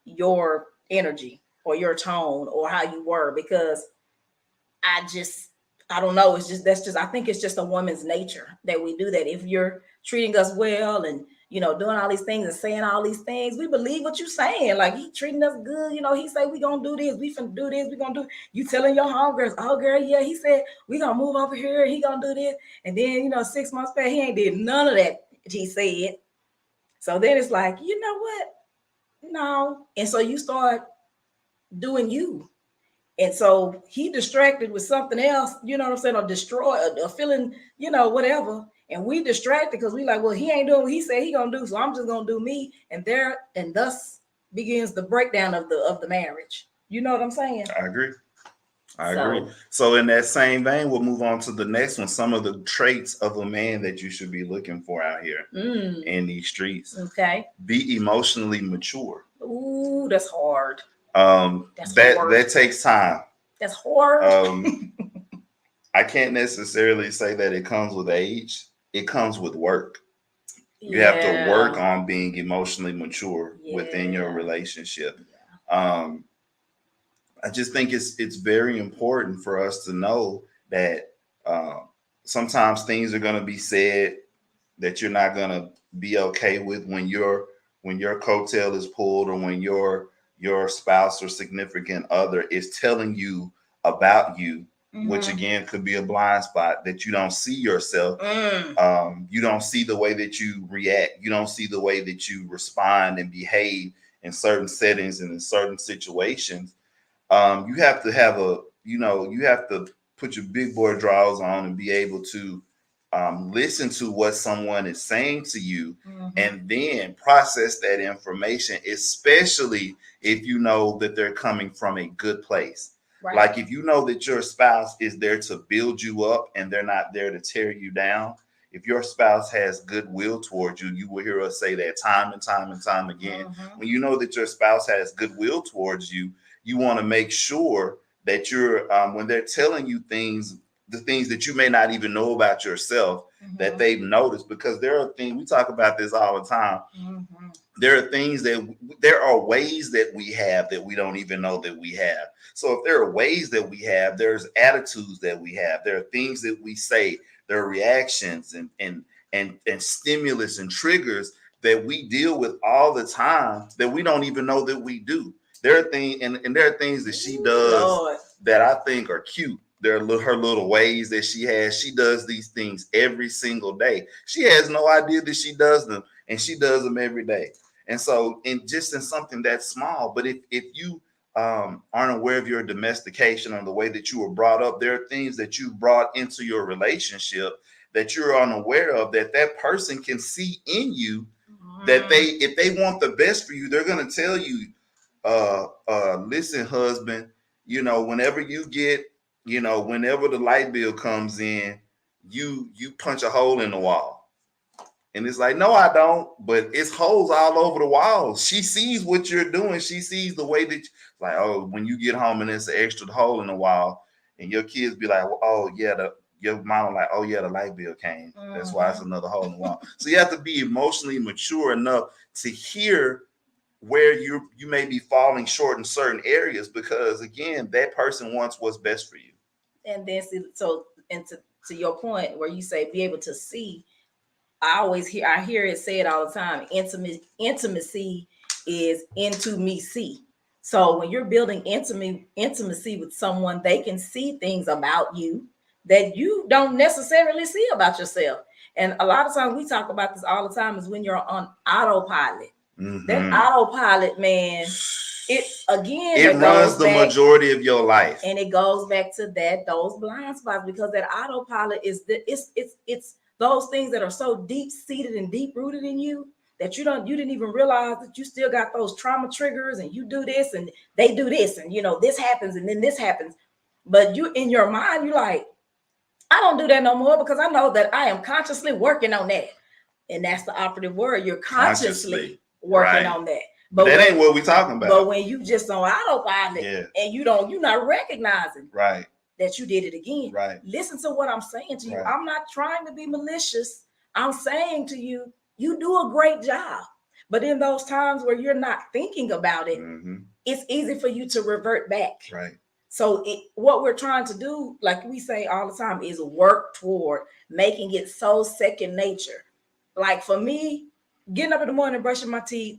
your energy or your tone or how you were, because I don't know. I think it's just a woman's nature that we do that. If you're treating us well and, doing all these things and saying all these things, we believe what you're saying. Like, he treating us good. He say, we going to do this. We finna do this. We going to do, you telling your homegirls, oh girl, yeah, he said, we going to move over here. He going to do this. And then, 6 months back, he ain't did none of that. He said. So then it's like, you know what? No. And so you start doing you. And so he distracted with something else, or destroy, or feeling, whatever. And we distracted because we like, well, he ain't doing what he said he gonna do, so I'm just gonna do me. And thus begins the breakdown of the marriage. You know what I'm saying? I agree. So in that same vein, we'll move on to the next one. Some of the traits of a man that you should be looking for out here in these streets. Okay. Be emotionally mature. Ooh, that's hard. That takes time. That's hard. I can't necessarily say that it comes with age. It comes with work. You have to work on being emotionally mature within your relationship. I just think it's very important for us to know that sometimes things are going to be said that you're not going to be okay with when your coattail is pulled, or when your spouse or significant other is telling you about you, which again could be a blind spot that you don't see yourself. You don't see the way that you react. You don't see the way that you respond and behave in certain settings and in certain situations. You have to have you have to put your big boy drawers on and be able to listen to what someone is saying to you, Mhm. and then process that information, especially if you know that they're coming from a good place. Right. Like if you know that your spouse is there to build you up and they're not there to tear you down. If your spouse has goodwill towards you, you will hear us say that time and time and time again. Mhm. When you know that your spouse has goodwill towards you, you want to make sure that you're when they're telling you things, the things that you may not even know about yourself, that Mhm. they've noticed, because there are things, we talk about this all the time. Mhm. There are things that there are ways that we have that we don't even know that we have. So if there are ways that we have, there's attitudes that we have, there are things that we say, there are reactions and stimulus and triggers that we deal with all the time that we don't even know that we do. There are things, and there are things that she does Lord. that I think are cute. There are her little ways that she has. She does these things every single day. She has no idea that she does them, and she does them every day. And so, in just in something that small, but if you aren't aware of your domestication or the way that you were brought up, there are things that you brought into your relationship that you're unaware of, that person can see in you, that they, if they want the best for you, they're going to tell you, listen, husband, whenever you get, whenever the light bill comes in, you punch a hole in the wall. And it's like, no, I don't. But it's holes all over the walls. She sees what you're doing. She sees the way that, like, oh, when you get home and there's an extra hole in the wall, and your kids be like, oh yeah, your mama like, oh yeah, the light bill came. That's why it's another hole in the wall. So you have to be emotionally mature enough to hear where you may be falling short in certain areas, because again, that person wants what's best for you. And then to your point where you say be able to see, I hear it said all the time, intimacy is into me see. So when you're building intimacy with someone, they can see things about you that you don't necessarily see about yourself. And a lot of times we talk about this all the time, is when you're on autopilot. That autopilot, man, it runs the majority of your life. And it goes back to those blind spots, because that autopilot is it's those things that are so deep seated and deep rooted in you that you didn't even realize that you still got those trauma triggers, and you do this and they do this, and this happens and then this happens. But you, in your mind, you're like, I don't do that no more, because I know that I am consciously working on that. And that's the operative word. You're consciously working on that. But that ain't what we're talking about. But when you just on autopilot, and you're not recognizing that you did it again. Listen to what I'm saying to you. I'm not trying to be malicious. I'm saying to you, you do a great job. But in those times where you're not thinking about it, it's easy for you to revert back. So what we're trying to do, like we say all the time, is work toward making it so second nature. Like for me, getting up in the morning, brushing my teeth,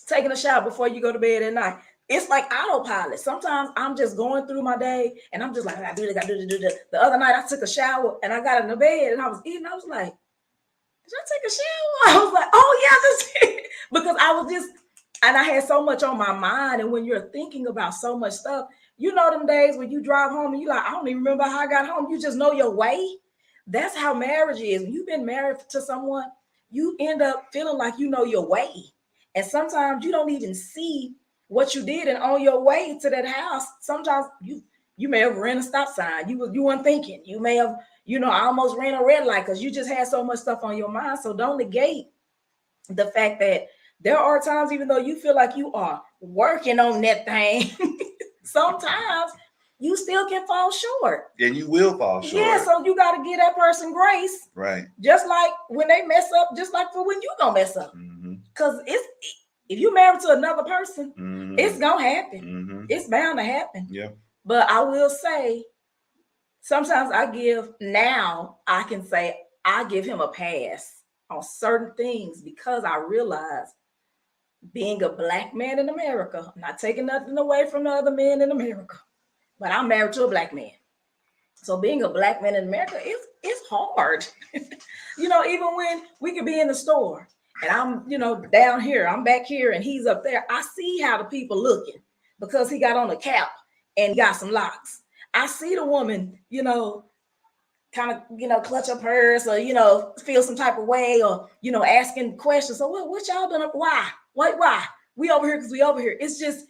taking a shower before you go to bed at night, it's like autopilot. Sometimes I'm just going through my day and I'm just like, I do this. The other night I took a shower and I got in the bed and I was eating. I was like, did I take a shower? I was like, oh yeah, this because I was just, and I had so much on my mind. And when you're thinking about so much stuff, them days when you drive home and you're like, I don't even remember how I got home. You just know your way. That's how marriage is. When you've been married to someone, you end up feeling like you know your way. And sometimes you don't even see what you did, and on your way to that house, sometimes you may have ran a stop sign. You weren't thinking. You may have, almost ran a red light because you just had so much stuff on your mind. So don't negate the fact that there are times, even though you feel like you are working on that thing, sometimes you still can fall short. And you will fall short. Yeah, so you got to give that person grace. Right. Just like when they mess up, just like for when you gonna mess up. Because if you married to another person, it's gonna happen. It's bound to happen. Yeah. But I will say, sometimes I can say I give him a pass on certain things, because I realize, being a Black man in America, I'm not taking nothing away from the other men in America, but I'm married to a Black man. So being a Black man in America is hard. Even when we could be in the store and I'm, down here, I'm back here and he's up there. I see how the people looking because he got on a cap and got some locks. I see the woman, kind of, clutch her purse or, feel some type of way or, asking questions. So what y'all doing? Why? Why? We over here because we over here. It's just,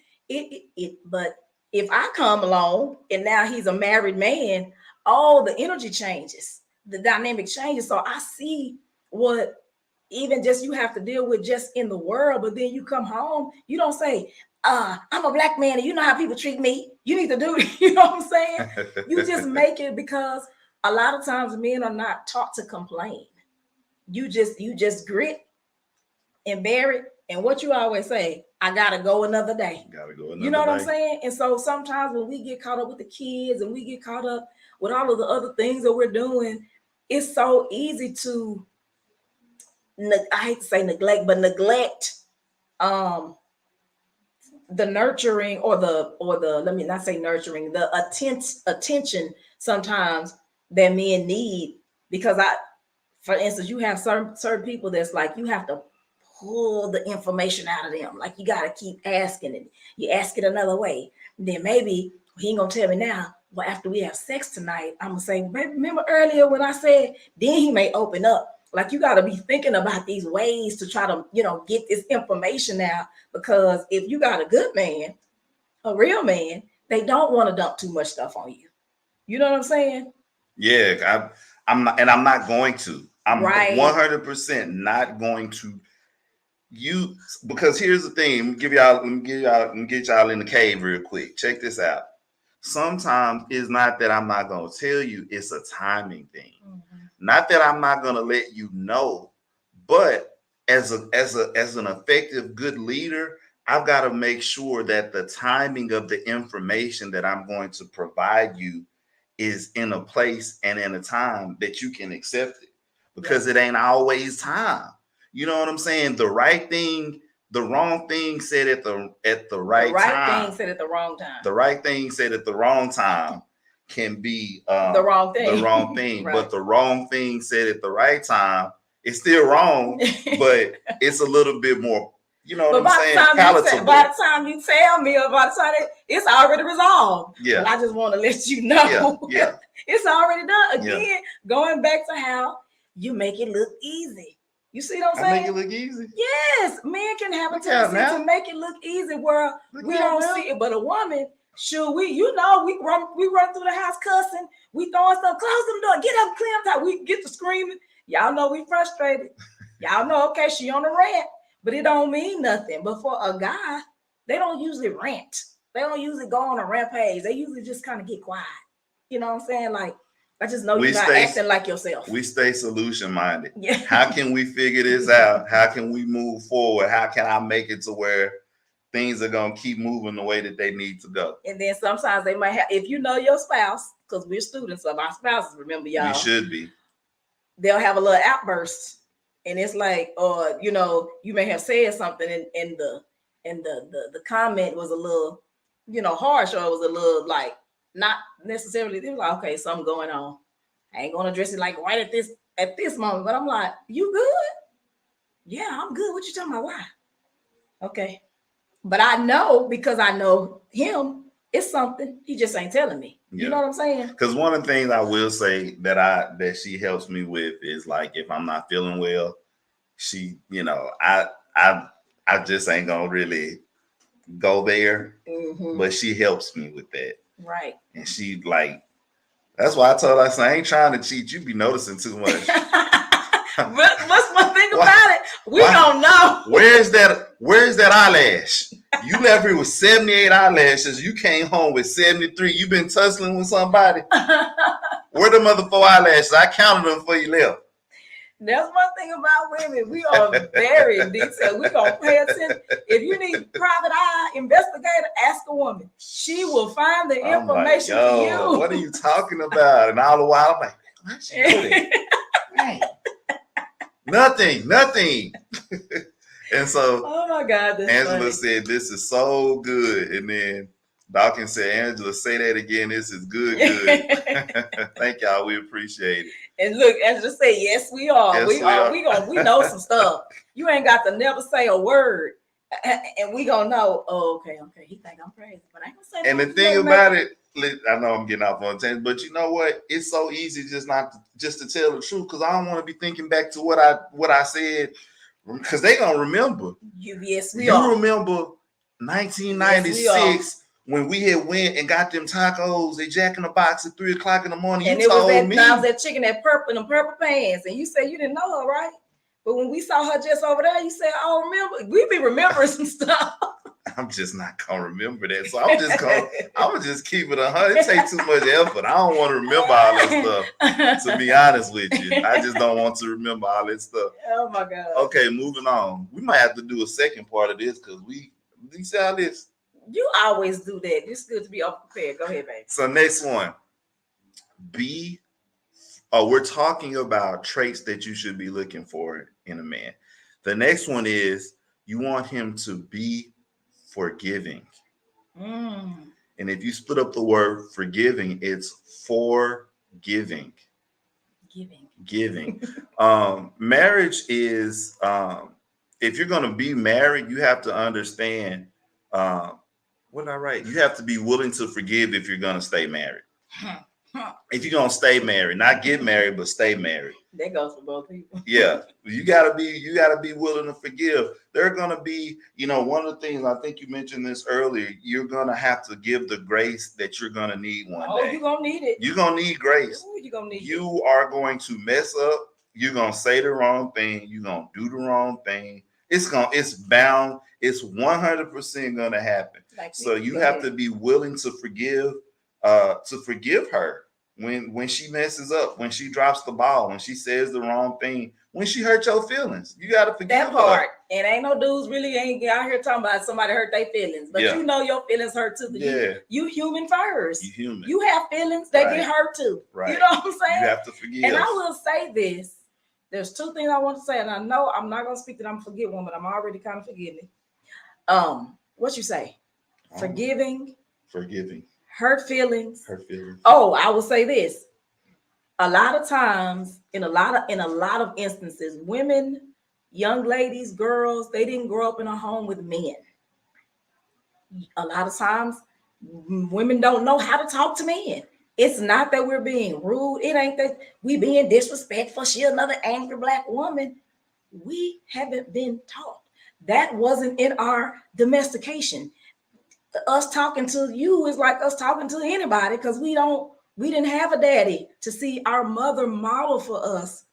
but if I come along and now he's a married man, all the energy changes, the dynamic changes. So I see what even just you have to deal with just in the world, but then you come home, you don't say, I'm a black man and you know how people treat me. You need to do it. You know what I'm saying? You just make it, because a lot of times men are not taught to complain. You just grit and bear it. And what you always say, I gotta go another day. You know what I'm saying? And so sometimes when we get caught up with the kids and we get caught up with all of the other things that we're doing, it's so easy to, I hate to say neglect, but neglect the nurturing or the let me not say nurturing, the attention sometimes that men need. Because for instance, you have certain people that's like, you have to pull the information out of them. Like, you got to keep asking it. You ask it another way. Then maybe he ain't gonna tell me now. Well, after we have sex tonight, I'm gonna say, remember earlier when I said, then he may open up. Like, you got to be thinking about these ways to try to, get this information out. Because if you got a good man, a real man, they don't want to dump too much stuff on you. You know what I'm saying? Yeah, I'm not, and I'm not going to. I'm right. 100% not going to. Because here's the thing. Let me get y'all in the cave real quick. Check this out. Sometimes it's not that I'm not going to tell you, it's a timing thing. Mm-hmm. Not that I'm not going to let you know, but as an effective good leader, I've got to make sure that the timing of the information that I'm going to provide you is in a place and in a time that you can accept it, because it ain't always time. You know what I'm saying? The right thing, the wrong thing said at the right time. The right thing said at the wrong time. The right thing said at the wrong time can be the wrong thing. The wrong thing. Right. But the wrong thing said at the right time, it's still wrong, but it's a little bit more, you know what I'm saying? Palatable. By the time you tell me, or by the time it's already resolved. Yeah. But I just want to let you know. Yeah. It's already done. Again, going back to how you make it look easy. You see what I'm saying? I make it look easy. Yes, men can have a tendency to make it look easy where we don't see it, but a woman, sure, we run through the house cussing, we throwing stuff, close the door, get up, clean up, we get to screaming. Y'all know we frustrated. Y'all know, okay, she on a rant, but it don't mean nothing. But for a guy, they don't usually rant. They don't usually go on a rampage. They usually just kind of get quiet. You know what I'm saying? Like, I just know you're not acting like yourself. We stay solution-minded. Yeah. How can we figure this out? How can we move forward? How can I make it to where things are going to keep moving the way that they need to go? And then sometimes they might have, if you know your spouse, because we're students of our spouses, remember, y'all. We should be. They'll have a little outburst. And it's like, or, you may have said something and the comment was a little, harsh, or it was a little like, not necessarily, they were like, okay, something going on. I ain't gonna address it like right at this moment, but I'm like, you good? Yeah, I'm good. What you talking about? Why? Okay. But I know, because I know him, it's something. He just ain't telling me. You know what I'm saying? Because one of the things I will say that she helps me with is, like, if I'm not feeling well, she, I just ain't gonna really go there. Mm-hmm. But she helps me with that. Right. And she, like, that's why I told her, I said, I ain't trying to cheat. You be noticing too much. What's one thing about it? We don't know. Where's that eyelash? You left here with 78 eyelashes. You came home with 73. You been tussling with somebody. Where the other 4 eyelashes? I counted them before you left. That's one thing about women. We are very detailed. We gonna pay attention. If you need private eye investigator, ask a woman. She will find the information for you. What are you talking about? And all the while, I'm like, why'd she know that? Nothing. And so, oh my God, Angela said, "This is so good." And then Dawkins said, "Angela, say that again. This is good." Thank y'all. We appreciate it. And look, Angela said, "Yes, we are. Yes, we know some stuff. You ain't got to never say a word, and we gonna know. Oh, okay. He think I'm crazy, but I ain't gonna say." And the thing about it, I know I'm getting off on a tangent, but you know what? It's so easy just to tell the truth because I don't want to be thinking back to what I said because they gonna remember. Yes, we You are. remember Yes, we are. 1996 when we had went and got them tacos at Jack in the Box at 3:00 in the morning. And You it was told me that chicken that purple in them purple pants, and you said you didn't know her, right? But when we saw her just over there, you said, "Oh, remember?" We be remembering some stuff. I'm just not gonna remember that, so I'm gonna just keep it 100. It takes too much effort. I don't want to remember all that stuff. To be honest with you, I just don't want to remember all that stuff. Oh my God. Okay, moving on. We might have to do a second part of this because we see how this. You always do that. It's good to be unprepared. Go ahead, baby. So next one, we're talking about traits that you should be looking for in a man. The next one is you want him to be forgiving. And if you split up the word forgiving, it's forgiving. Giving. Marriage is, if you're going to be married, you have to understand, what did I write? You have to be willing to forgive if you're going to stay married. If you're going to stay married, not get married, but stay married. That goes for both people. Yeah, you gotta be willing to forgive. There are gonna be, one of the things I think you mentioned this earlier. You're gonna have to give the grace that you're gonna need one day. Oh, you're gonna need it. You're gonna need grace. Ooh, you're gonna need you are going to mess up. You're gonna say the wrong thing. You're gonna do the wrong thing. It's bound. It's 100% gonna happen. So you have to be willing to forgive her. When she messes up, when she drops the ball, when she says the wrong thing, when she hurt your feelings, you got to forgive that part. Her. And ain't no dudes really ain't out here talking about somebody hurt their feelings, but you know your feelings hurt too. You human first. You human. You have feelings that get hurt too. Right. You know what I'm saying? You have to forgive. And I will say this. There's two things I want to say, and I know I'm not gonna speak that I'm forget one, but I'm already kind of forgiving. What you say? Forgiving. Hurt feelings. Oh, I will say this. A lot of times, in a lot of instances, women, young ladies, girls, they didn't grow up in a home with men. A lot of times, women don't know how to talk to men. It's not that we're being rude. It ain't that we being disrespectful. She another angry black woman. We haven't been taught. That wasn't in our domestication. Us talking to you is like us talking to anybody because we didn't have a daddy to see our mother model for us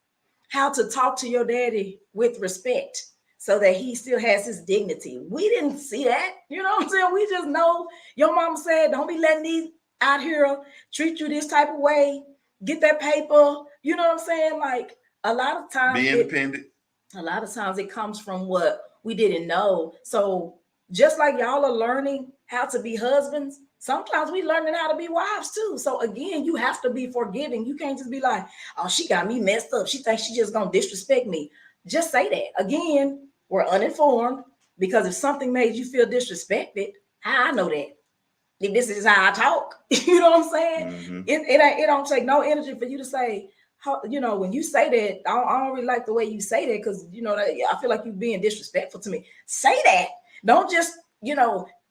how to talk to your daddy with respect so that he still has his dignity. We didn't see that. You know what I'm saying? We just know your mama said, don't be letting these out here treat you this type of way. Get that paper. You know what I'm saying? Like a lot of times be independent. A lot of times it comes from what we didn't know. So just like y'all are learning how to be husbands, sometimes we learning how to be wives too. So again, you have to be forgiving. You can't just be like, oh, she got me messed up. She thinks she just gonna disrespect me. Just say that. Again, we're uninformed because if something made you feel disrespected, how I know that? If this is how I talk, you know what I'm saying? Mm-hmm. It don't take no energy for you to say, when you say that, I don't really like the way you say that because, I feel like you're being disrespectful to me. Say that. Don't just,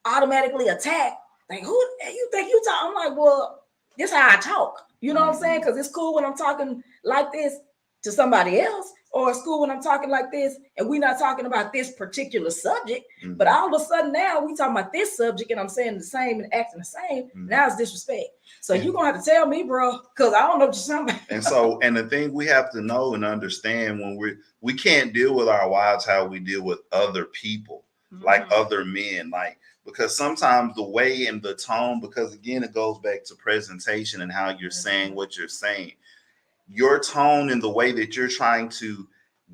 automatically attack. Like, who you think you talk? I'm like, well, this is how I talk. You know what I'm saying? Because it's cool when I'm talking like this to somebody else, or it's cool when I'm talking like this and we're not talking about this particular subject. Mm-hmm. But all of a sudden now we talking about this subject and I'm saying the same and acting the same. Mm-hmm. Now it's disrespect. So you're going to have to tell me, bro, because I don't know what you're talking about. And the thing we have to know and understand when we can't deal with our wives how we deal with other people, mm-hmm. like other men, because sometimes the way and the tone, because again, it goes back to presentation and how you're mm-hmm. saying what you're saying. Your tone and the way that you're trying to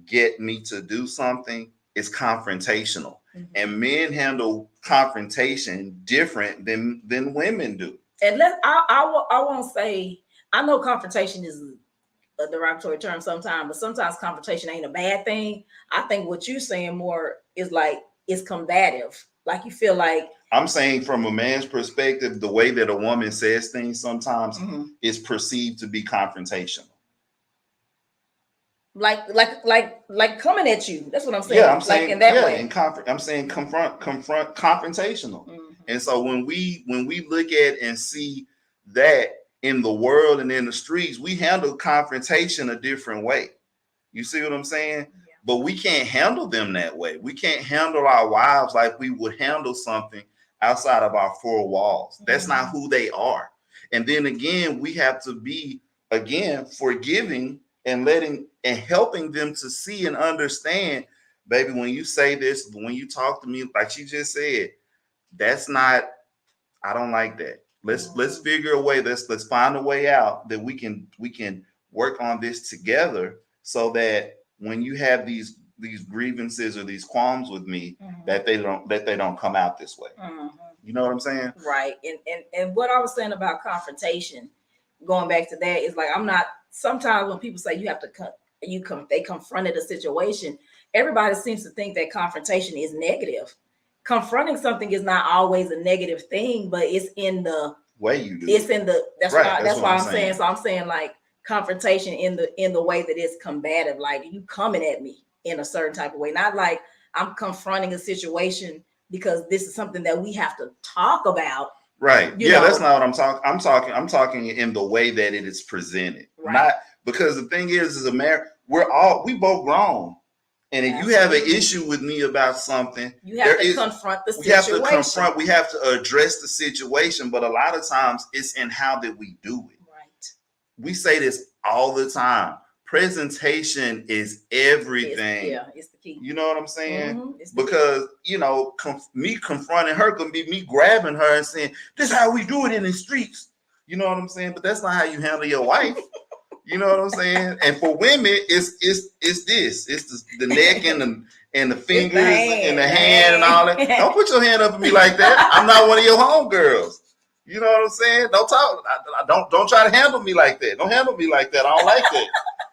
get me to do something is confrontational. Mm-hmm. And men handle confrontation different than women do. And I won't say, I know confrontation is a derogatory term sometimes, but sometimes confrontation ain't a bad thing. I think what you're saying more is like, it's combative. Like you feel like. I'm saying from a man's perspective, the way that a woman says things sometimes mm-hmm. is perceived to be confrontational. Like coming at you. That's what I'm saying. Yeah, I'm saying in that way. And I'm saying confrontational. Mm-hmm. And so when we look at and see that in the world and in the streets, we handle confrontation a different way. You see what I'm saying? Yeah. But we can't handle them that way. We can't handle our wives like we would handle something outside of our four walls. That's not who they are. And then again, we have to be again forgiving and letting and helping them to see and understand, baby, when you say this, when you talk to me, like she just said, that's not, I don't like that. Let's figure a way. Let's find a way out that we can work on this together, so that when you have these grievances or these qualms with me, that they don't come out this way. You know what I'm saying? Right. And what I was saying about confrontation, going back to that, is like, I'm not, sometimes when people say you have to they confronted a situation, everybody seems to think that confrontation is negative. Confronting something is not always a negative thing, but it's in the way you do. It's in the that's right. That's why I'm saying. saying. So I'm saying like confrontation in the way that it's combative, like you coming at me in a certain type of way, not like I'm confronting a situation because this is something that we have to talk about. Right. Yeah, that's not what I'm talking. I'm talking in the way that it is presented. Right. Not because the thing is America, we both grown. And if you have an issue with me about something, you have to confront the situation. We have to address the situation, but a lot of times it's in how that we do it. Right. We say this all the time. Presentation is everything. It's the key. You know what I'm saying? Because, me confronting her can be me grabbing her and saying, this is how we do it in the streets. You know what I'm saying? But that's not how you handle your wife. You know what I'm saying? And for women, it's this. It's the neck and the fingers and the hand and all that. Don't put your hand up at me like that. I'm not one of your homegirls. You know what I'm saying? Don't talk. Don't try to handle me like that. Don't handle me like that. I don't like that.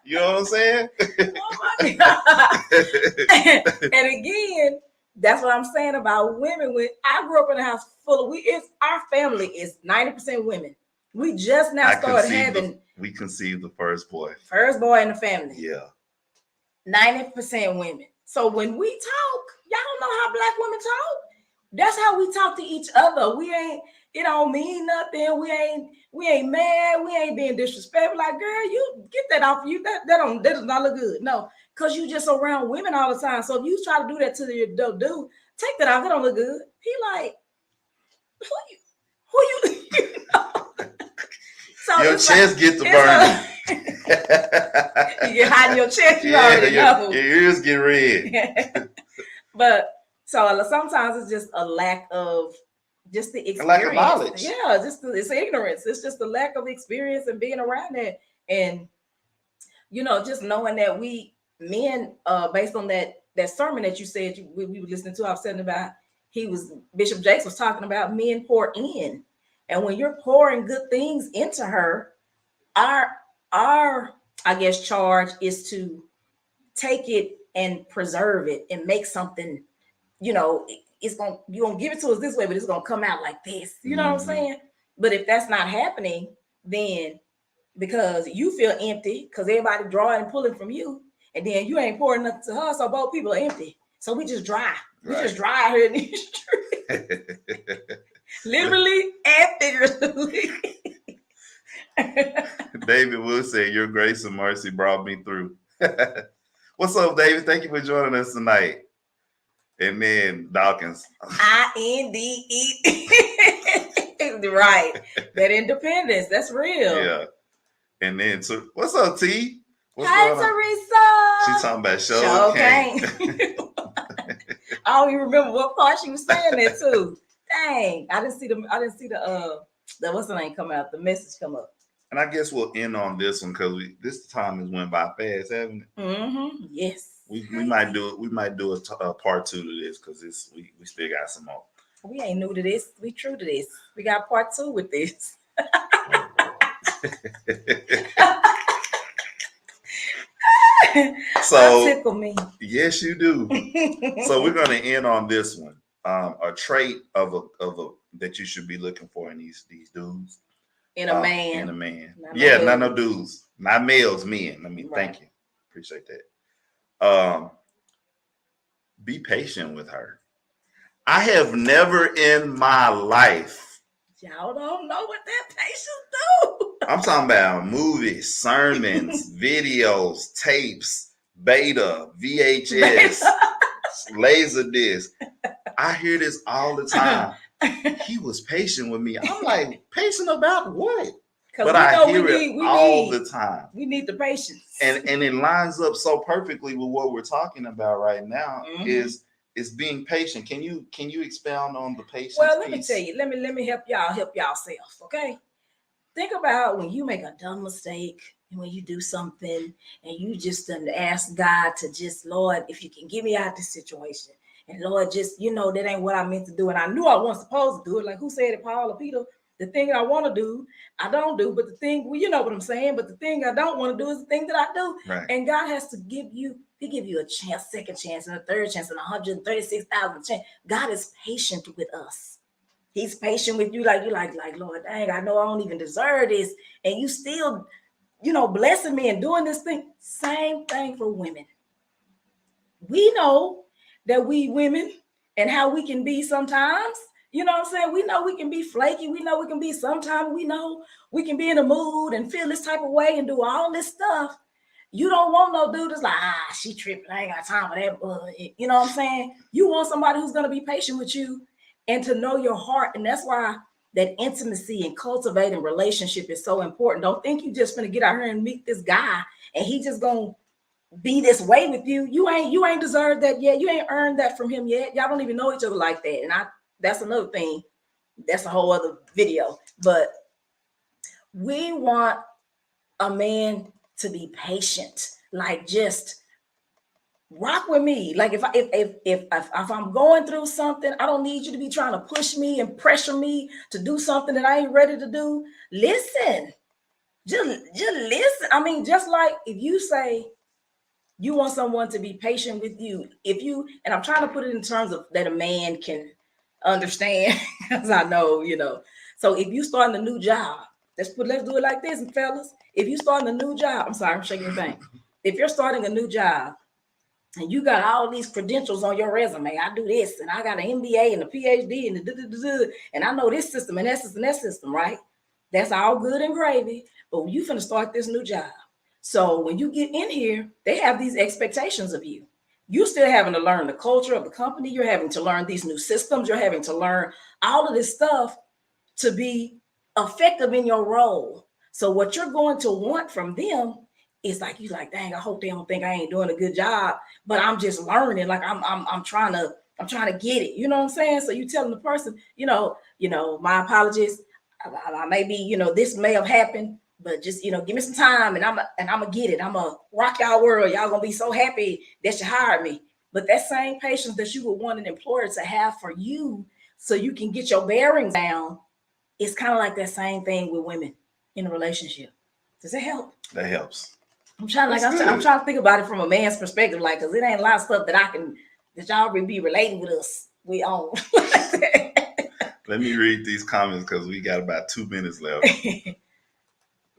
You know what I'm saying? Oh my God. And again, that's what I'm saying about women. When I grew up in a house full of our family is 90% women. We just now started having. We conceived the first boy. First boy in the family. Yeah. 90% women. So when we talk, y'all know how Black women talk. That's how we talk to each other. We ain't, it don't mean nothing. We ain't mad. We ain't being disrespectful. Like, girl, you get that off you. That does not look good. No, because you just around women all the time. So if you try to do that to your dude, take that off. That don't look good. He like, who you So your chest gets to burning. You get hot in your chest, you already know. Your ears get red. But so sometimes it's just a lack of just the experience. A lack of knowledge. Yeah, it's ignorance. It's just a lack of experience and being around that. And just knowing that we men, based on that sermon that you said we were listening to, I was saying about Bishop Jakes was talking about men pour in. And when you're pouring good things into her, our I guess charge is to take it and preserve it and make something, you're gonna give it to us this way, but it's gonna come out like this. You know what I'm saying? But if that's not happening, then because you feel empty because everybody drawing and pulling from you, and then you ain't pouring nothing to her, so both people are empty. So we just dry. Right. We just dry out here in the street. Literally and figuratively. David will say, your grace and mercy brought me through. What's up, David? Thank you for joining us tonight. And then Dawkins. INDE. Right. That independence. That's real. Yeah. And then, so what's up, T? Hi, Teresa. She's talking about show cane. I don't even remember what part she was saying that too. Dang, I didn't see the what's the name come out, the message come up. And I guess we'll end on this one because this time has went by fast, haven't it? Mm-hmm. Yes. We might do it. We might do a part 2 to this because we still got some more. We ain't new to this. We true to this. We got part 2 with this. So tickle me. Yes, you do. So we're gonna end on this one. A trait of a that you should be looking for in these dudes. In a man. In a man. Not no dudes. Not males, men. Thank you. Appreciate that. Be patient with her. I have never in my life Y'all don't know what that patience do. I'm talking about movies, sermons, videos, tapes, beta, VHS, laser disc. I hear this all the time. He was patient with me. I'm like, patient about what? But I hear it all the time. We need the patience. And it lines up so perfectly with what we're talking about right now is being patient. Can you expound on the patience? Well, let me tell you, let me help yourself, okay? Think about when you make a dumb mistake and when you do something and you just ask God to just, Lord, if you can get me out of this situation. And Lord, just, that ain't what I meant to do. And I knew I wasn't supposed to do it. Like who said it, Paul or Peter? The thing I want to do, I don't do. But the thing, well, you know what I'm saying? But the thing I don't want to do is the thing that I do. Right. And God has to give you a chance, second chance, and a third chance, and 136,000 chance. God is patient with us. He's patient with you, like Lord, dang, I know I don't even deserve this. And you still, blessing me and doing this thing. Same thing for women. We know that we women and how we can be sometimes. You know what I'm saying? We know we can be flaky. We know we can be sometimes. We know we can be in a mood and feel this type of way and do all this stuff. You don't want no dude that's like, she tripping. I ain't got time for that. You know what I'm saying? You want somebody who's going to be patient with you and to know your heart. And that's why that intimacy and cultivating relationship is so important. Don't think you just going to get out here and meet this guy and he just going to be this way with you. You ain't deserved that yet. You ain't earned that from him yet. Y'all don't even know each other like that. And that's another thing. That's a whole other video. But we want a man to be patient, like just rock with me. Like if I'm going through something, I don't need you to be trying to push me and pressure me to do something that I ain't ready to do. Listen, just listen. I mean, just like if you say you want someone to be patient with you, and I'm trying to put it in terms of that a man can understand, because I know, So if you starting a new job, let's do it like this, fellas. If you starting a new job, I'm sorry, I'm shaking your thing. If you're starting a new job and you got all these credentials on your resume, I do this and I got an MBA and a PhD and I know this system and that system, right? That's all good and gravy. But when you finna start this new job, so when you get in here, they have these expectations of you. You're still having to learn the culture of the company. You're having to learn these new systems. You're having to learn all of this stuff to be effective in your role. So what you're going to want from them is like, you like, dang, I hope they don't think I ain't doing a good job, but I'm just learning. Like I'm trying to get it. You know what I'm saying? So you telling the person, my apologies. I may be, this may have happened, but just, give me some time and I'm gonna get it. I'm gonna rock y'all world. Y'all gonna be so happy that you hired me. But that same patience that you would want an employer to have for you so you can get your bearings down, it's kind of like that same thing with women in a relationship. Does it help? That helps. I'm trying to think about it from a man's perspective, like, because it ain't a lot of stuff that y'all be relating with us. We own. Let me read these comments because we got about 2 minutes left.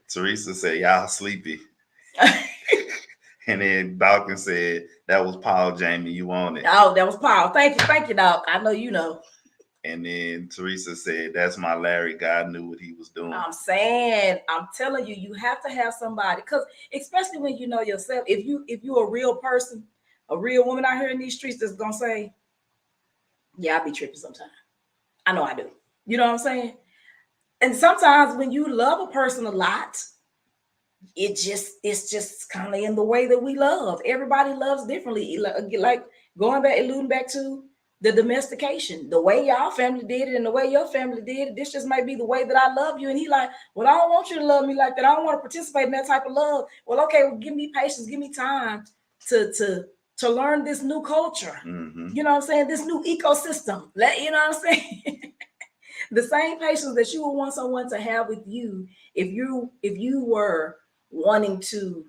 Teresa said, y'all sleepy. And then Dawkins said, that was Paul, Jamie, you want it. Oh, that was Paul. Thank you, Doc. I know you know. And then Teresa said, that's my Larry. God knew what he was doing. I'm telling you, you have to have somebody, because especially when you know yourself, if you're a real person, a real woman out here in these streets that's gonna say, yeah, I be tripping sometimes. I know I do. You know what I'm saying? And sometimes when you love a person a lot, it's just kind of in the way that we love. Everybody loves differently. Like alluding back to the domestication, the way y'all family did it and the way your family did it. This just might be the way that I love you. And he like, well, I don't want you to love me like that. I don't want to participate in that type of love. Well, okay, well, give me patience, give me time to learn this new culture. Mm-hmm. You know what I'm saying? This new ecosystem. You know what I'm saying? The same patience that you would want someone to have with you if you were wanting to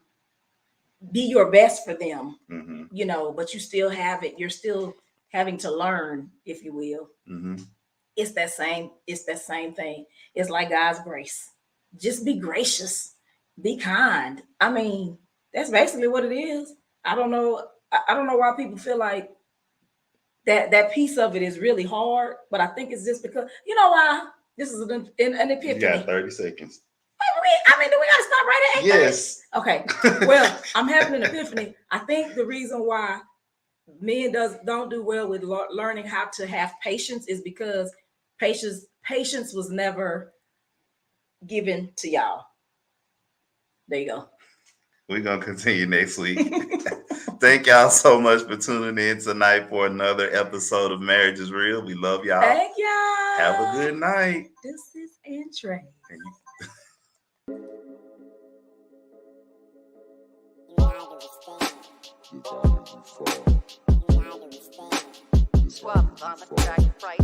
be your best for them, mm-hmm. But you still have it. You're still having to learn, if you will. Mm-hmm. It's that same thing. It's like God's grace. Just be gracious, be kind. I mean, that's basically what it is. I don't know why people feel like that piece of it is really hard, but I think it's just because, you know why? This is an epiphany. You got 30 seconds. Do we gotta stop right at 8:30? Yes. Okay. Well, I'm having an epiphany. I think the reason why men don't do well with learning how to have patience is because patience was never given to y'all. There you go. We're going to continue next week. Thank y'all so much for tuning in tonight for another episode of Marriage is Real. We love y'all. Thank y'all. Have a good night. This is Entree. Swap, I'm a track, right?